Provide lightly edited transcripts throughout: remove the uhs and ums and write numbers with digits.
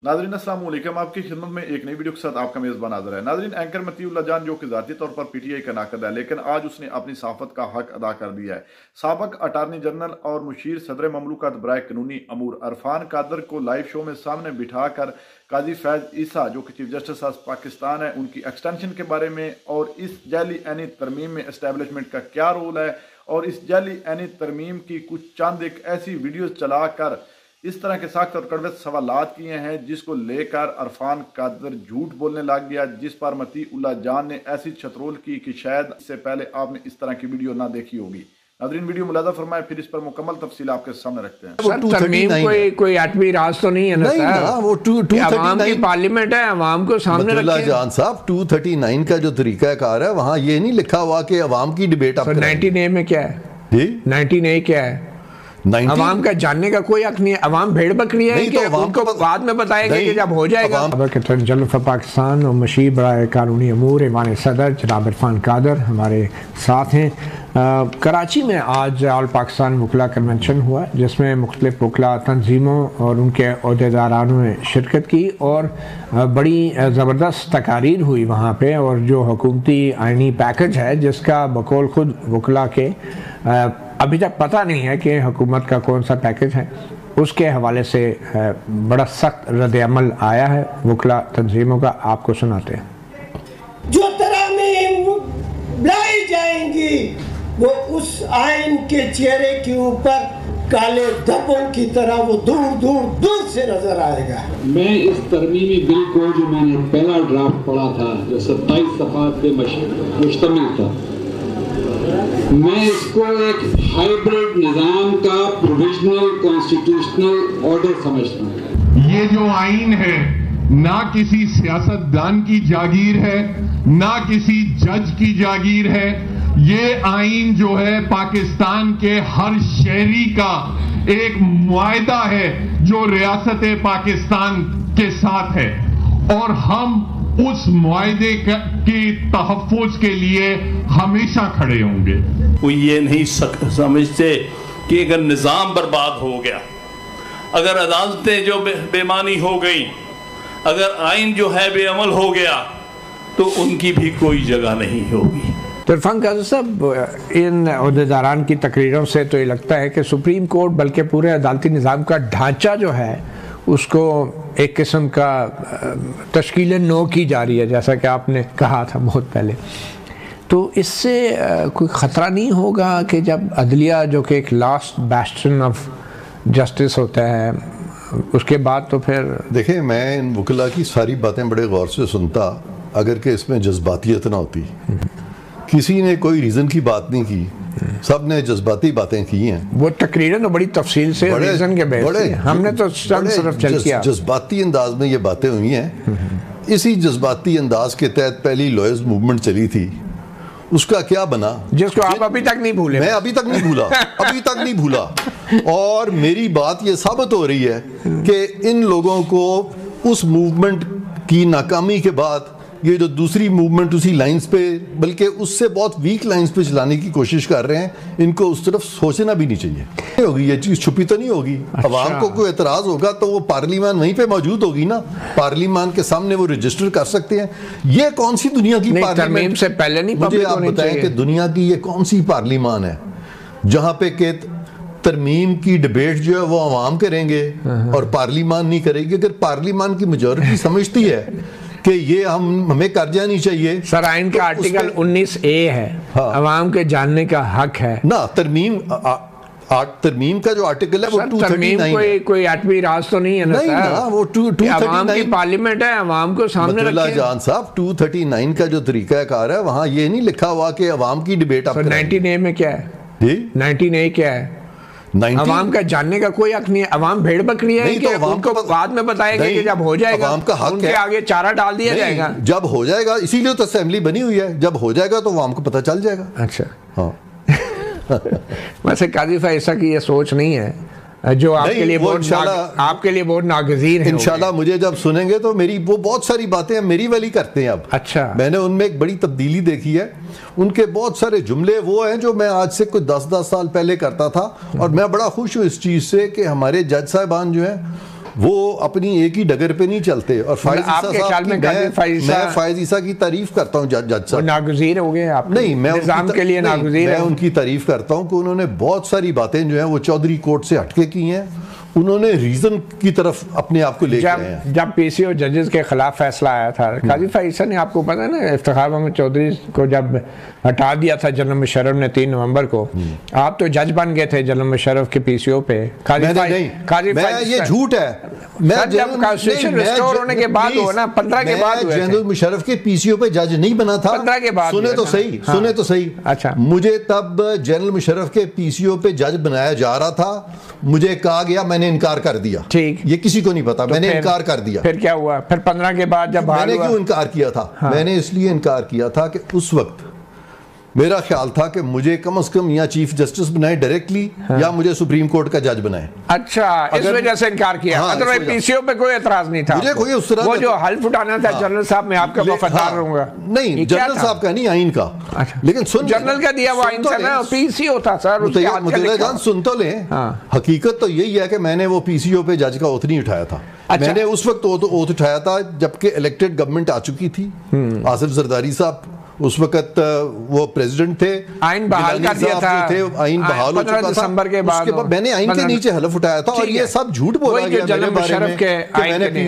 नाज़रीन अस्सलाम वालेकुम, आपकी खिदमत में एक नई वीडियो के साथ आपका मेज़बान हाज़िर है। नाज़रीन, एंकर मतीउल्लाह जान जो कि ज़ाती तौर पर पीटीआई का नाक़द है, लेकिन आज उसने अपनी सहाफ़त का हक अदा कर दिया है। साबिक़ अटारनी जनरल और मुशीर सदर ममलूकत बराए कानूनी अमूर अरफान कादर को लाइव शो में सामने बिठाकर काजी फैज़ ईसा जो कि चीफ जस्टिस ऑफ पाकिस्तान है, उनकी एक्सटेंशन के बारे में और इस जाली ऐनी तरमीम में एस्टेब्लिशमेंट का क्या रोल है और इस जाली ऐनी तरमीम की कुछ चंद एक ऐसी वीडियोज़ चला कर इस तरह के सख्त और कड़वे सवालात किए हैं जिसको लेकर अरफान कादर झूठ बोलने लग गया, जिस पर मतीउल्लाह जान ने ऐसी छतरोल की कि शायद इससे पहले आपने इस तरह की वीडियो ना देखी होगी। नाज़रीन, वीडियो मुलाज़ा फरमाए, फिर इस पर मुकम्मल तफसील आपके सामने रखते हैं। कोई आठवीं राज तो नहीं है ना सर, वो 239 की पार्लियामेंट है, अवाम को सामने रखें। जान साहब 239 का जो तरीका कार है वहाँ ये नहीं लिखा हुआ कि अवाम की डिबेट। 19A में क्या है जी? 19A क्या है? अवाम का जानने का कोई हक नहीं है। अवाम भेड़ बकरी है कि तो उनको बाद में बताएंगे कि जब हो जाएगा। अटॉर्नी जनरल ऑफ पाकिस्तान और मुशीर बराए कानूनी अमूर ईमान सदर जनाब इरफान कादर हमारे साथ हैं। कराची में आज ऑल पाकिस्तान वकला कन्वेंशन हुआ जिसमें मुख्तलिफ वकला तंजीमों और उनके अहदेदारानों ने शिरकत की और बड़ी ज़बरदस्त तकारीर हुई वहाँ पे। और जो हुकूमती आइनी पैकेज है जिसका बकौल खुद वकला के अभी तक पता नहीं है कि हुकूमत का कौन सा पैकेज है, उसके हवाले से बड़ा सख्त रद्द-ए-अमल आया है वकला तंजीमों का। आपको सुनाते हैं। जो तरमीम लाई जाएंगी वो उस आइन के चेहरे के ऊपर काले धब्बों की तरह वो दूर दूर दूर से नजर आएगा। मैं इस तरमीमी बिल को जो मैंने पहला ड्राफ्ट पढ़ा था जो 27 सफ़ात पे मुश्तमिल था, मैं इसको एक हाइब्रिड निज़ाम का प्रोविजनल कॉन्स्टिट्यूशनल ऑर्डर समझता हूँ। ये जो आइन है ना किसी सियासतदान की जागीर है ना किसी जज की जागीर है। ये आइन जो है पाकिस्तान के हर शहरी का एक मुआहदा है जो रियासत पाकिस्तान के साथ है और हम उस मुआहदे के तहफ़्फ़ुज़ के लिए हमेशा खड़े होंगे। वो ये नहीं समझते कि अगर निज़ाम बर्बाद हो गया, अगर अदालतें जो बेमानी हो गई, अगर आइन जो है बेअमल हो गया तो उनकी भी कोई जगह नहीं होगी। तो इरफान कादर साहब, इन अहदेदारान की तकरीरों से तो ये लगता है कि सुप्रीम कोर्ट बल्कि पूरे अदालती निज़ाम का ढांचा जो है उसको एक किस्म का तश्कील नो की जा रही है, जैसा कि आपने कहा था बहुत पहले। तो इससे कोई ख़तरा नहीं होगा कि जब अदलिया जो कि एक लास्ट बैस्टन ऑफ जस्टिस होता है उसके बाद तो फिर देखें, मैं इन वकला की सारी बातें बड़े गौर से सुनता अगर कि इसमें जज्बातियत ना होती। किसी ने कोई रीज़न की बात नहीं की, सब ने जज्बाती बातें की हैं। वो तकरीरन तो बड़ी तफसील से रीज़न के बेस पे हमने तो सिर्फ चल किया। जज्बाती अंदाज में ये बातें हुई हैं। इसी जज्बाती अंदाज के तहत पहली लॉयर्स मूवमेंट चली थी, उसका क्या बना जिसको आप अभी तक नहीं भूले। मैं अभी तक नहीं भूला अभी तक नहीं भूला। और मेरी बात ये साबित हो रही है कि इन लोगों को उस मूवमेंट की नाकामी के बाद ये जो दूसरी मूवमेंट उसी लाइंस पे बल्कि उससे बहुत वीक लाइंस पे चलाने की कोशिश कर रहे हैं, इनको उस तरफ सोचना भी नहीं चाहिए। होगी ये चीज़ छुपी तो नहीं होगी। अवाम को कोई एतराज़ होगा तो वो पार्लियामान वहीं पे मौजूद होगी ना, पार्लियामान के सामने वो रजिस्टर कर सकते हैं। ये कौन सी दुनिया की पार्लियामेंट से पहले नहीं, मुझे आप बताएं कि दुनिया की ये कौन सी पार्लियामान है जहाँ पे के तरमीम की डिबेट जो है वो अवाम करेंगे और पार्लियामान नहीं करेगी। अगर पार्लियामान की मेजॉरिटी समझती है कि ये हमें कर जानी चाहिए। सर, आइन का आर्टिकल 19A है, अवाम के जानने का हक है ना। तरमीम का जो आर्टिकल है वो 239 कोई आठवीं राज तो नहीं है ना सर, वो 239 की पार्लियामेंट है, अवाम को सामने रखें। जान साहब 239 का जो तरीका कार है वहाँ ये नहीं लिखा हुआ कि अवाम की डिबेट। 19A में क्या है जी? 19A क्या है? अवाम का जानने का कोई हक नहीं है। अवाम भेड़ बकरी है कि तो उनको बाद में बताएंगे कि जब हो जाएगा अवाम का हक उनके आगे चारा डाल दिया जाएगा। जब हो जाएगा, इसीलिए तो असेंबली बनी हुई है, जब हो जाएगा तो अवाम को पता चल जाएगा। अच्छा, हाँ। वैसे काजी फैसा की ये सोच नहीं है जो आपके लिए बहुत नागज़ीर है। इंशाल्लाह मुझे जब सुनेंगे तो मेरी वो बहुत सारी बातें मेरी वाली करते हैं अब। अच्छा, मैंने उनमें एक बड़ी तब्दीली देखी है। उनके बहुत सारे जुमले वो हैं जो मैं आज से कोई 10-10 साल पहले करता था और मैं बड़ा खुश हूँ इस चीज़ से कि हमारे जज साहिबान जो हैं وہ اپنی ایک ہی ڈگر پہ نہیں چلتے. اور فائز عیسیٰ کی تعریف کرتا ہوں جج صاحب. ناگزیر ہو گئے آپ؟ نہیں، میں ان کی تعریف کرتا ہوں کہ انہوں نے بہت ساری باتیں جو ہیں وہ چودھری کوٹ سے ہٹ کے کی ہیں. انہوں نے ریزن کی طرف اپنے آپ کو لے کے آئے ہیں. جب پی سی او ججز کے خلاف فیصلہ آیا تھا، قاضی فائز عیسیٰ نے، آپ کو پتہ ہے نا، افتخار محمد چودھری کو جب ہٹا دیا تھا جنرل مشرف نے 3 نومبر کو، آپ تو جج بن گئے تھے جنرل مشرف کے پی سی او پہ. یہ جھوٹ ہے. جب کانسٹیٹیوشن ریسٹور ہونے کے بعد ہوا نا، 15 کے بعد ہوئے تھے. جنرل مشرف کے پی سی او پہ جج نہیں بنا تھا. 15 کے بعد. سنے تو صحیح. اچھا، مجھے تب جنرل مشرف کے پی سی او پہ جج بنایا جا رہا تھا. مجھے کہا گیا، میں نے انکار کر دیا. ٹھیک، یہ کسی کو نہیں پتا. میں نے انکار کر دیا. پھر کیا ہوا؟ پھر 15 کے بعد جب میں نے کیوں انکار کیا تھا؟ میں نے اس لیے انکار کیا تھا کہ اس وقت میرا خیال تھا کہ مجھے کم از کم یا چیف جسٹس بنائے ڈائریکٹلی، یا مجھے سپریم کورٹ کا جج بنائے. اچھا، اس وجہ سے انکار کیا. ادروائز پی سی او پہ کوئی اعتراض نہیں تھا. مجھے کوئی اس طرح وہ جو حلف اٹھانا تھا جنرل صاحب میں آپ کا وفادار رہوں گا، نہیں جنرل صاحب کا نہیں، آئین کا. لیکن جنرل کا دیا وہ آئین سے نا، پی سی او تھا سر. سن تو لیں، حقیقت تو یہی ہے کہ میں نے وہ پی سی او پہ جج کا اوتھ نہیں اٹھایا تھا. میں نے اس وقت اوتھ اٹھایا تھا جبکہ الیکٹڈ گورنمنٹ آ چکی تھی. آصف زرداری صاحب اس وقت وہ پریزیڈنٹ تھے. آئین بحال کر دیا تھا. آئین بحال ہو چکا تھا. دسمبر کے بعد میں نے آئین کے نیچے حلف اٹھایا تھا، اور یہ سب جھوٹ بولا گیا میرے بارے میں کہ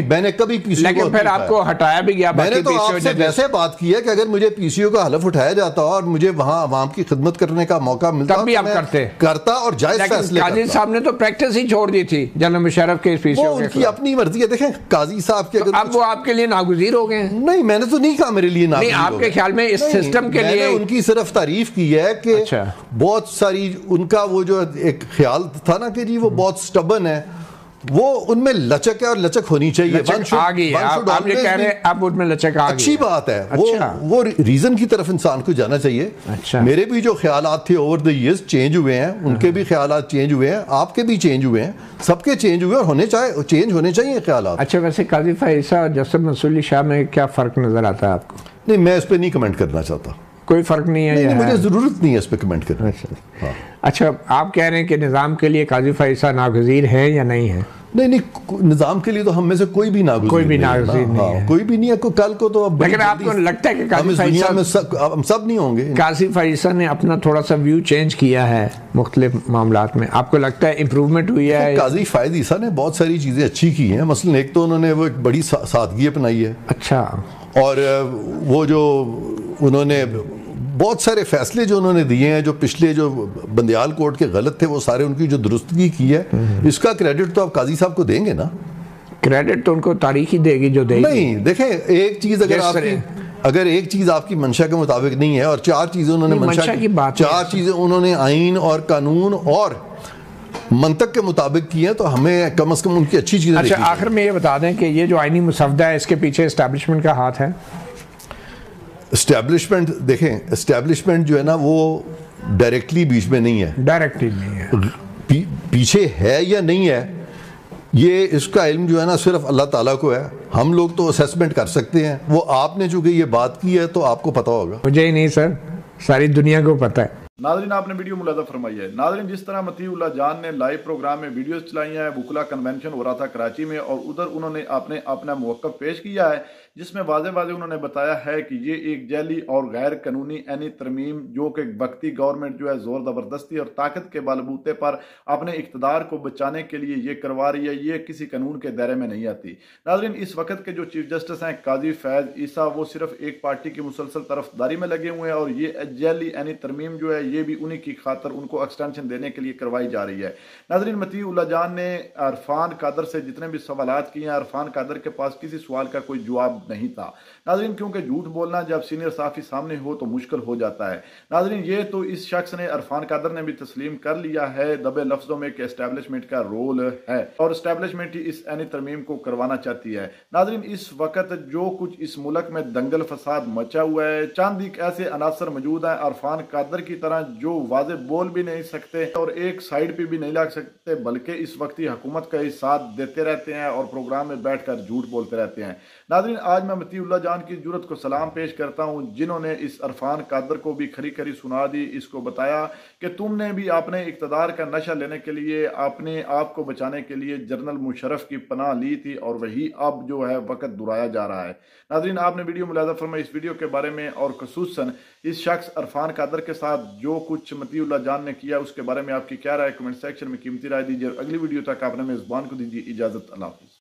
میں نے کبھی پی سی او. لیکن پھر آپ کو ہٹایا بھی گیا. میں نے تو آپ سے ویسے بات کی ہے کہ اگر مجھے پی سی او کا حلف اٹھایا جاتا اور مجھے وہاں عوام کی خدمت کرنے کا موقع ملتا تب بھی آپ کرتا اور جائز فیصلے کرتا. قاضی صاحب نے تو پریکٹس ہی چھوڑ دی تھی جنرل مشرف کے پی سی او. ان کی اپنی مرضی ہے. دیکھیں قاضی صاحب کے اب وہ آپ کے لیے ناگزیر ہو گئے ہیں. نہیں، میں نے تو نہیں کہا میرے لیے ناگزیر. آپ کے خیال میں اس سسٹم کے لیے ان کی صرف تعریف کی ہے کہ بہت ساری ان کا وہ جو ایک خیال تھا نا کہ جی وہ بہت سٹبن ہے، وہ ان میں لچک ہے اور لچک ہونی چاہیے. آپ یہ کہہ رہے ہیں اب ان میں لچک آ گئی. اچھی بات ہے. وہ ریزن کی طرف انسان کو جانا چاہیے. میرے بھی جو خیالات تھے اوور دی ایئرز چینج ہوئے ہیں، ان کے بھی خیالات چینج ہوئے ہیں، آپ کے بھی چینج ہوئے ہیں، سب کے چینج ہوئے اور چینج ہونے چاہیے خیالات. اچھا، ویسے قاضی فائز عیسیٰ اور جسٹس منصور علی شاہ میں کیا فرق نظر آتا ہے آپ کو؟ نہیں، میں اس پہ نہیں کمنٹ کرنا چاہتا. کوئی فرق نہیں ہے؟ مجھے ضرورت نہیں ہے اس پہ کمنٹ کرنے. اچھا، آپ کہہ رہے ہیں کہ نظام کے لیے قاضی فائز عیسیٰ ناگزیر ہے یا نہیں ہے؟ نہیں، نظام کے لیے تو ہم میں سے کوئی بھی ناگزیر نہیں ہے. کوئی بھی نہیں ہے. کل کو تو لیکن آپ کو لگتا ہے کہ قاضی فائز عیسیٰ ہم سب نہیں ہوں گے. قاضی فائز عیسیٰ نے اپنا تھوڑا سا ویو چینج کیا ہے مختلف معاملات میں؟ آپ کو لگتا ہے امپروومنٹ ہوئی ہے؟ قاضی فائز عیسیٰ نے بہت ساری چیزیں اچھی کی ہیں. مثلا ایک تو انہوں نے وہ ایک بڑی سادگی اپنائی ہے. اچھا. اور وہ جو انہوں نے بہت سارے فیصلے جو انہوں نے دیے ہیں، جو پچھلے جو بندیال کورٹ کے غلط تھے، وہ سارے ان کی جو درستگی کی ہے، اس کا کریڈٹ تو آپ قاضی صاحب کو دیں گے نا. کریڈٹ تو ان کو تاریخ ہی دے گی جو دے گی. نہیں، دیکھیں ایک چیز اگر ایک چیز آپ کی منشا کے مطابق نہیں ہے، اور 4 چیزیں انہوں نے منشا کی 4 چیزیں انہوں نے آئین اور قانون اور منطق کے مطابق کی ہیں، تو ہمیں کم از کم ان کی اچھی چیزیں. اچھا، آخر میں یہ بتا دیں کہ یہ جو آئینی مسودہ ہے، اس کے پیچھے اسٹیبلشمنٹ کا ہاتھ ہے؟ اسٹیبلشمنٹ، دیکھیں اسٹیبلشمنٹ جو ہے نا وہ ڈائریکٹلی بیچ میں نہیں ہے. ڈائریکٹلی نہیں ہے. پیچھے ہے یا نہیں ہے، یہ اس کا علم جو ہے نا صرف اللہ تعالیٰ کو ہے. ہم لوگ تو اسیسمنٹ کر سکتے ہیں. وہ آپ نے چونکہ یہ بات کی ہے تو آپ کو پتا ہوگا. مجھے ہی نہیں سر، ساری دنیا کو پتا ہے. ناظرین، آپ نے ویڈیو ملاحظہ فرمائی ہے. ناظرین، جس طرح مطیع اللہ جان نے لائیو پروگرام میں ویڈیوز چلائی ہیں، وکلا کنونشن ہو رہا تھا کراچی میں، اور ادھر انہوں نے اپنا موقف پیش کیا ہے، جس میں واضح انہوں نے بتایا ہے کہ یہ ایک جعلی اور غیر قانونی آئینی ترمیم جو کہ وقتی گورنمنٹ جو ہے زور زبردستی اور طاقت کے بلبوتے پر اپنے اقتدار کو بچانے کے لیے یہ کروا رہی ہے، یہ کسی قانون کے دائرے میں نہیں آتی. ناظرین، اس وقت کے جو چیف جسٹس ہیں قاضی فائز عیسیٰ، وہ صرف ایک پارٹی کی مسلسل طرفداری میں لگے ہوئے ہیں، اور یہ جعلی آئینی ترمیم جو ہے یہ بھی انہی کی خاطر ان کو ایکسٹینشن دینے کے لیے کروائی جا رہی ہے. ناظرین، مطیع اللہ جان نے عرفان قادر سے جتنے بھی سوالات کیے ہیں، عرفان قادر کے پاس کسی سوال کا کوئی جواب نہیں تھا. ناظرین، کیونکہ جھوٹ بولنا جب سینئر صحافی سامنے ہو تو مشکل ہو جاتا ہے. ناظرین، یہ تو اس شخص نے، عرفان قادر نے بھی تسلیم کر لیا ہے دبے لفظوں میں کہ اسٹیبلشمنٹ کا رول ہے، اور اسٹیبلشمنٹ ہی اس آئینی ترمیم کو کروانا چاہتی ہے. ناظرین، اس وقت جو کچھ اس ملک میں دنگل فساد مچا ہوا ہے، چند ایک ایسے عناصر موجود ہیں عرفان قادر کی طرح तरह जो वाज़े बोल भी नहीं सकते और एक साइड पे भी नहीं लग सकते, बल्कि इस वक्त ही हुकूमत का ही साथ देते रहते हैं और प्रोग्राम में बैठकर झूठ बोलते रहते हैं। नाज़रीन, आज मैं मतीउल्लाह जान की जुर्रत को सलाम पेश करता हूँ, जिन्होंने इस इरफान कादर को भी खरी खरी सुना दी, इसको बताया कि तुमने भी अपने इक़्तिदार का नशा लेने के लिए, अपने आप को बचाने के लिए जनरल मुशर्रफ की पनाह ली थी और वही अब जो है वक्त दुराया जा रहा है। नाज़रीन, आपने वीडियो मुलाज़ा फरमाई। इस वीडियो के बारे में और खुसूसन इस शख्स इरफान कादर के साथ जो कुछ मतीउल्लाह जान ने किया उसके बारे में आपकी क्या राय, कमेंट सेक्शन में कीमती राय दीजिए। और अगली वीडियो तक आपने मेज़बान को दीजिए इजाज़त। अल्लाह हाफ़िज़।